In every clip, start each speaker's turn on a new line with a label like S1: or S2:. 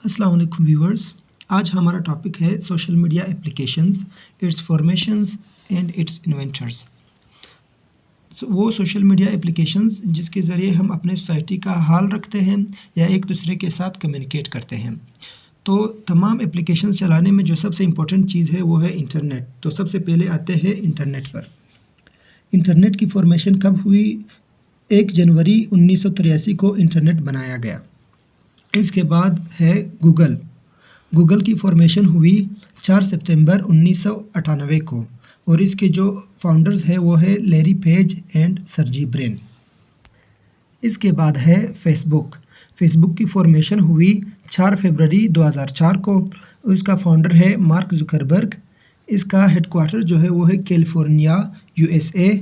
S1: अस्सलाम वालेकुम व्यूवर्स। आज हमारा टॉपिक है social media applications, it's formations and it's inventors. वो सोशल मीडिया एप्लीकेशंस जिसके ज़रिए हम अपने सोसाइटी का हाल रखते हैं या एक दूसरे के साथ कम्युनिकेट करते हैं। तो तमाम एप्लीकेशंस चलाने में जो सबसे इम्पोर्टेंट चीज़ है वो है इंटरनेट। तो सबसे पहले आते हैं इंटरनेट पर। इंटरनेट की फॉर्मेशन कब हुई? 1 जनवरी 1983 को इंटरनेट बनाया गया। इसके बाद है गूगल। गूगल की फॉर्मेशन हुई 4 सितंबर 1998 को और इसके जो फाउंडर्स हैं वो है Larry page and Sergey Brin. इसके बाद है फेसबुक। फेसबुक की फॉर्मेशन हुई 4 फरवरी 2004 को और इसका फाउंडर है मार्क जुकरबर्ग। इसका हेडक्वार्टर जो है वो है कैलिफोर्निया USA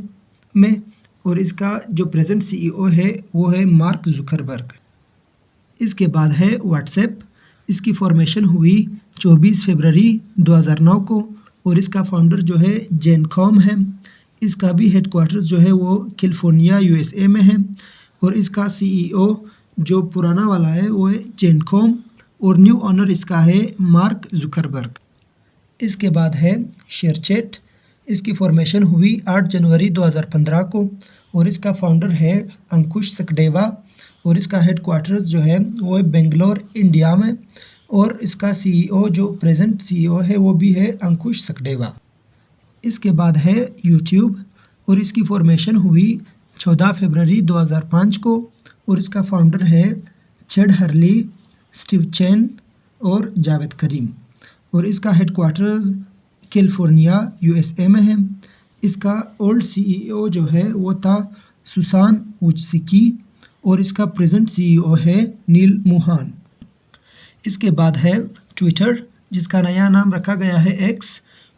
S1: में और इसका जो प्रेजेंट CEO है वो है मार्क जुकरबर्ग। इसके बाद है व्हाट्सएप। इसकी फॉर्मेशन हुई 24 फरवरी 2009 को और इसका फाउंडर जो है जेन कॉम है। इसका भी हेडक्वार्टर्स जो है वो कैलिफोर्निया USA में है और इसका CEO जो पुराना वाला है वो है जेन कॉम और न्यू ऑनर इसका है मार्क जुकरबर्ग। इसके बाद है शेयरचैट। इसकी फॉर्मेशन हुई 8 जनवरी 2015 को और इसका फाउंडर है अंकुश सचदेवा और इसका हेडक्वार्टर्स जो है वो है बेंगलोर इंडिया में और इसका CEO जो प्रेजेंट CEO है वो भी है अंकुश सचदेवा। इसके बाद है यूट्यूब और इसकी फॉर्मेशन हुई 14 फरवरी 2005 को और इसका फाउंडर है चेड हरली, स्टीव चेन और जावेद करीम और इसका हेडक्वार्टर्स कैलिफोर्निया USA में है। इसका ओल्ड CEO जो है वो था सुसान वोज्चिकी और इसका प्रेजेंट CEO है नील मुहान। इसके बाद है ट्विटर जिसका नया नाम रखा गया है X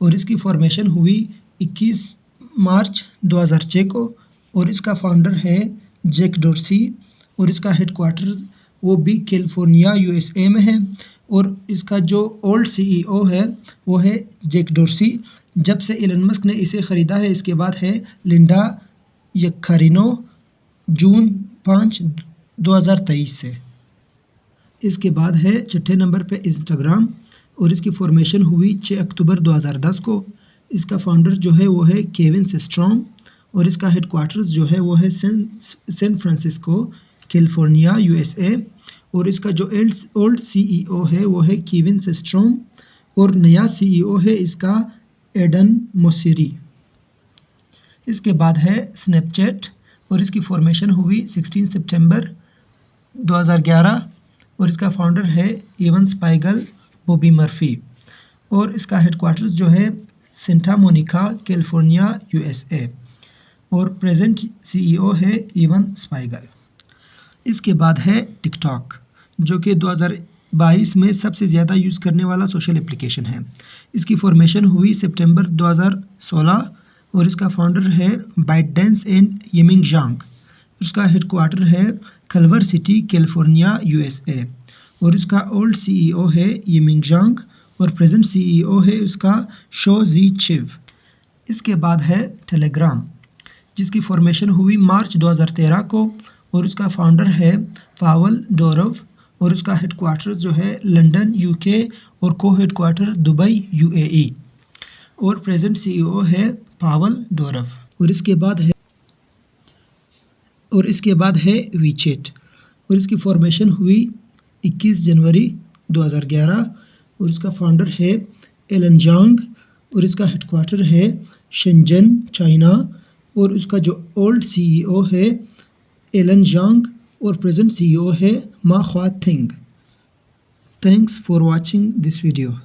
S1: और इसकी फॉर्मेशन हुई 21 मार्च 2006 को और इसका फाउंडर है जैक डोर्सी और इसका हेडक्वार्टर्स वो भी कैलिफोर्निया USA में है और इसका जो ओल्ड CEO है वो है जैक डोर्सी। जब से एलन मस्क ने इसे ख़रीदा है इसके बाद है लिंडा यक्कारिनो जून 5, 2023 से। इसके बाद है छठे नंबर पे इंस्टाग्राम और इसकी फॉर्मेशन हुई 6 अक्टूबर 2010 को। इसका फाउंडर जो है वो है केविन सिस्ट्रॉम और इसका हेडक्वार्टर्स जो है वो है सैन फ्रांसिस्को कैलिफोर्निया USA और इसका जो ओल्ड CEO है वो है केविन सिस्ट्रॉम और नया CEO है इसका एडन मोसेरी। इसके बाद है स्नैपचैट और इसकी फॉर्मेशन हुई 16 सितंबर 2011 और इसका फाउंडर है इवन स्पाइगल बॉबी मर्फी और इसका हेडक्वार्टर्स जो है सेंटा मोनिका कैलिफोर्निया USA और प्रेजेंट CEO है इवन स्पाइगल। इसके बाद है टिकटॉक जो कि 2022 में सबसे ज़्यादा यूज़ करने वाला सोशल एप्लीकेशन है। इसकी फॉर्मेशन हुई सितंबर 2016 और इसका फाउंडर है बाइटडेंस एंड यमिंग जांग। इसका हेडक्वार्टर है कल्वर सिटी कैलिफोर्निया USA और इसका ओल्ड CEO है यमिंग जांग और प्रेजेंट CEO है उसका शो जी चिव। इसके बाद है टेलीग्राम जिसकी फॉर्मेशन हुई मार्च 2013 को और इसका फाउंडर है पावल डोरव और उसका हेडक्वार्टर्स जो है लंदन UK और को हेडक्वार्टर दुबई UAE और प्रेजेंट CEO है पावल डोरव। और इसके बाद है वीचैट और इसकी फॉर्मेशन हुई 21 जनवरी 2011 और इसका फाउंडर है एलन जांग और इसका हेडक्वार्टर है शेंजन चाइना और उसका जो ओल्ड CEO है एलन जांग और प्रेजेंट CEO है मा ख्वा थिंग। Thanks for watching this video.